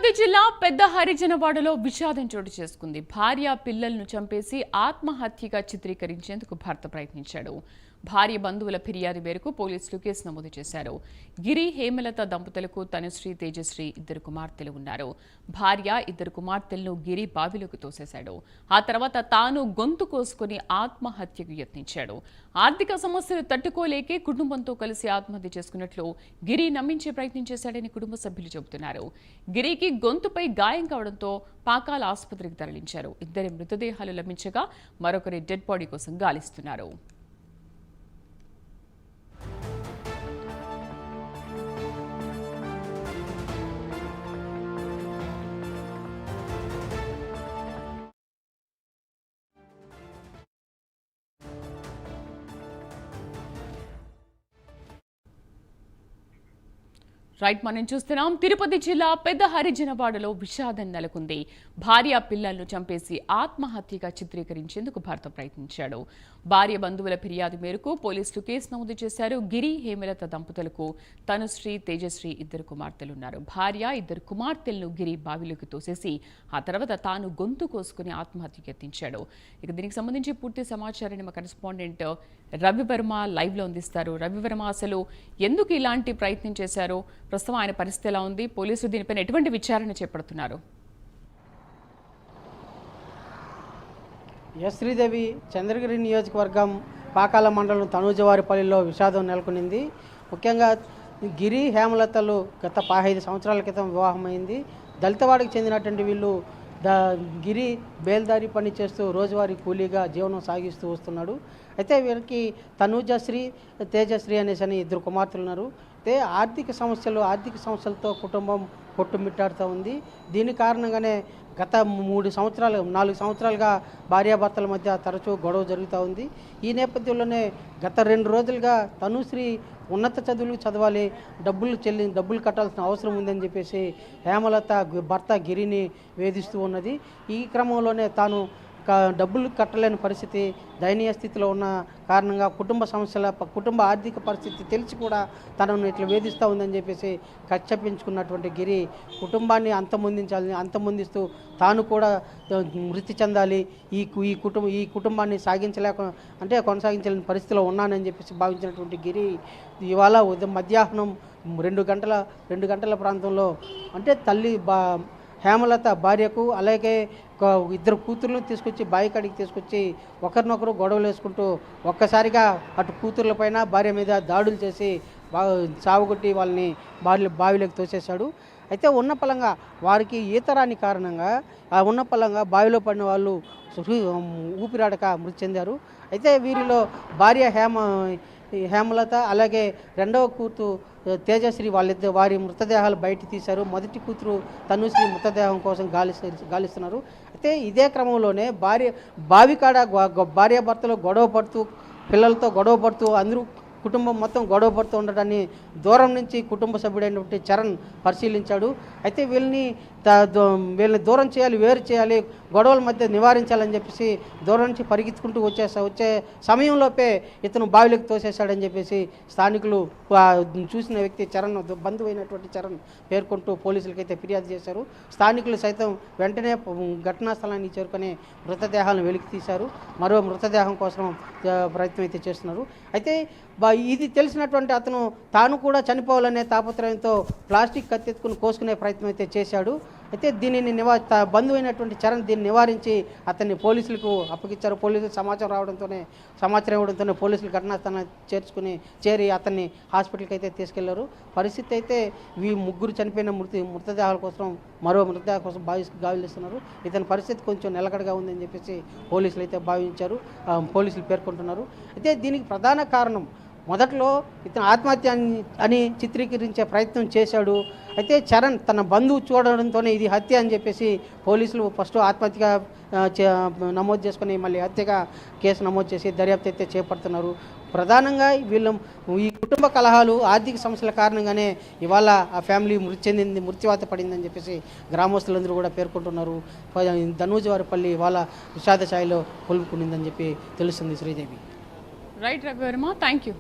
తిరుపతి జిల్లా పెద్ద హరిజనవాడలో విషాదం చోటు చేసుకుంది. భార్య పిల్లలను చంపేసి ఆత్మహత్యగా చిత్రీకరించేందుకు భర్త ప్రయత్నించాడు. భార్య బంధువుల ఫిర్యాదు మేరకు పోలీసులు కేసు నమోదు చేశారు. గిరి హేమలత దంపతులకు తనుశ్రీ తేజశ్రీ ఇద్దరు కుమార్తెలు ఉన్నారు. భార్య ఇద్దరు కుమార్తెలను గిరి బావిలోకి తోసేశాడు. ఆ తర్వాత తాను గొంతు కోసుకుని ఆత్మహత్యకు యత్నించాడు. ఆర్థిక సమస్యలు తట్టుకోలేకే కుటుంబంతో కలిసి ఆత్మహత్య చేసుకున్నట్లు గిరి నమ్మించే ప్రయత్నం చేశాడని కుటుంబ సభ్యులు చెబుతున్నారు. గిరికి గొంతుపై గాయం కావడంతో పాకాల ఆసుపత్రికి తరలించారు. ఇద్దరి మృతదేహాలు లభించగా మరొకరి డెడ్ బాడీ కోసం గాలిస్తున్నారు. రైట్, మనం చూస్తున్నాం తిరుపతి జిల్లా పెద్ద హరిజనవాడలో విషాదం నెలకొంది. భార్య పిల్లలను చంపేసి ఆత్మహత్యగా చిత్రీకరించేందుకు భర్త ప్రయత్నించాడు. భార్య బంధువుల ఫిర్యాదు మేరకు పోలీసులు కేసు నమోదు చేశారు. గిరి హేమలత దంపతులకు తనుశ్రీ తేజశ్రీ ఇద్దరు కుమార్తెలున్నారు. భార్య ఇద్దరు కుమార్తెలను గిరి బావిలోకి తోసేసి ఆ తర్వాత తాను గొంతు కోసుకుని ఆత్మహత్యకు యత్నించాడు. ఇక దీనికి సంబంధించి పూర్తి సమాచారాన్ని మా కరెస్పాండెంట్ రవివర్మ లైవ్ లో అందిస్తారు. రవివర్మ, అసలు ఎందుకు ఇలాంటి ప్రయత్నం చేశారు? ప్రస్తుతం ఆయన పరిస్థితి ఎలా ఉంది? పోలీసులు దీనిపైన ఎటువంటి విచారణ చేపడుతున్నారు? శ్రీదేవి చంద్రగిరి నియోజకవర్గం పాకాల మండలం తనూజవారిపల్లిలో విషాదం నెలకొనింది. ముఖ్యంగా గిరి హేమలతలు గత 15 సంవత్సరాల క్రితం వివాహమైంది. దళితవాడికి చెందినటువంటి వీళ్ళు గిరి బేల్దారి పని చేస్తూ రోజువారీ కూలీగా జీవనం సాగిస్తూ వస్తున్నాడు. అయితే వీరికి తనూజశ్రీ తేజశ్రీ అనేసి ఇద్దరు కుమార్తెలు ఉన్నారు. అయితే ఆర్థిక సమస్యలతో కుటుంబం కొట్టుమిట్టాడుతూ ఉంది. దీని కారణంగానే గత 4 సంవత్సరాలుగా భార్యాభర్తల మధ్య తరచూ గొడవ జరుగుతూ ఉంది. ఈ నేపథ్యంలోనే గత 2 రోజులుగా తనుశ్రీ ఉన్నత చదువులు చదవాలి, డబ్బులు కట్టాల్సిన అవసరం ఉందని చెప్పేసి హేమలత భర్త గిరిని వేధిస్తూ ఉన్నది. ఈ క్రమంలోనే తాను డబ్బులు కట్టలేని పరిస్థితి, దయనీయ స్థితిలో ఉన్న కారణంగా కుటుంబ ఆర్థిక పరిస్థితి తెలిసి కూడా తనను ఇట్లా వేధిస్తూ ఉందని చెప్పేసి కక్ష పెంచుకున్నటువంటి గిరి కుటుంబాన్ని అంతమొందిస్తూ తాను కూడా మృతి చెందాలి, ఈ కుటుంబాన్ని కొనసాగించలేని పరిస్థితిలో ఉన్నానని చెప్పేసి భావించినటువంటి గిరి ఇవాళ మధ్యాహ్నం 2 గంటల ప్రాంతంలో అంటే తల్లి హేమలత భార్యకు అలాగే ఇద్దరు కూతుర్లను తీసుకొచ్చి బావి కాడికి తీసుకొచ్చి ఒకరినొకరు గొడవలు వేసుకుంటూ ఒక్కసారిగా అటు కూతుర్ల పైన భార్య మీద దాడులు చేసి సావుగొట్టి వాళ్ళని బావిలోకి తోసేశాడు. అయితే ఉన్న పలంగా వారికి ఈతరాని కారణంగా బావిలో పడిన వాళ్ళు ఊపిరాడక మృతి చెందారు. అయితే వీరిలో భార్య హేమలత అలాగే రెండవ కూతురు తేజశ్రీ వారి మృతదేహాలు బయట తీశారు. మొదటి కూతురు తనుశ్రీ మృతదేహం కోసం గాలిస్తున్నారు. అయితే ఇదే క్రమంలోనే భార్యాభర్తలు గొడవ పడుతూ పిల్లలతో గొడవ పడుతూ అందరూ కుటుంబం మొత్తం గొడవ పడుతూ ఉండడాన్ని దూరం నుంచి కుటుంబ సభ్యుడైనటువంటి చరణ్ పరిశీలించాడు. అయితే వీళ్ళని దూరం చేయాలి, వేరు చేయాలి, గొడవల మధ్య నివారించాలని చెప్పేసి దూరం నుంచి పరిగెత్తుకుంటూ వచ్చే సమయంలోపే ఇతను బావిలోకి తోసేశాడని చెప్పేసి స్థానికులు చూసిన వ్యక్తి చరణ్ బంధువు అయినటువంటి చరణ్ పేర్కొంటూ పోలీసులకైతే ఫిర్యాదు చేశారు. స్థానికులు సైతం వెంటనే ఘటనా స్థలానికి చేరుకొని మృతదేహాలను వెలికి తీశారు. మరో మృతదేహం కోసం ప్రయత్నం అయితే చేస్తున్నారు. అయితే ఇది తెలిసినటువంటి అతను తాను కూడా చనిపోవాలనే తాపత్రయంతో ప్లాస్టిక్ కత్తెత్తుకుని కోసుకునే ప్రయత్నం అయితే చేశాడు. అయితే దీనిని బంధువు అయినటువంటి చరణ్ దీన్ని నివారించి అతన్ని పోలీసులకు అప్పగించారు. పోలీసులకు సమాచారం ఇవ్వడంతోనే పోలీసులు ఘటనాస్థానాన్ని చేరి అతన్ని హాస్పిటల్కి అయితే తీసుకెళ్లారు. పరిస్థితి అయితే ముగ్గురు చనిపోయిన మృతదేహాల కోసం మరో మృతదేహం కోసం గావిస్తున్నారు. ఇతని పరిస్థితి కొంచెం నిలకడగా ఉందని చెప్పేసి పోలీసులు అయితే పోలీసులు పేర్కొంటున్నారు. అయితే దీనికి ప్రధాన కారణం మొదట్లో ఇతను ఆత్మహత్య అని చిత్రీకరించే ప్రయత్నం చేశాడు. అయితే చరణ్ తన బంధువు చూడడంతోనే ఇది హత్య అని చెప్పేసి పోలీసులు ఫస్ట్ ఆత్మహత్యగా నమోదు చేసుకుని మళ్ళీ హత్యగా కేసు నమోదు చేసి దర్యాప్తు అయితే చేపడుతున్నారు. ప్రధానంగా ఈ కుటుంబ కలహాలు, ఆర్థిక సమస్యల కారణంగానే ఇవాళ ఆ ఫ్యామిలీ మృత్యువాత పడిందని చెప్పేసి గ్రామస్తులందరూ కూడా పేర్కొంటున్నారు. తనూజవారిపల్లి ఇవాళ విషాద ఛాయలో కొలుపుకునిందని చెప్పి తెలుస్తుంది. Sridevi. Right Ravi Varma, thank you.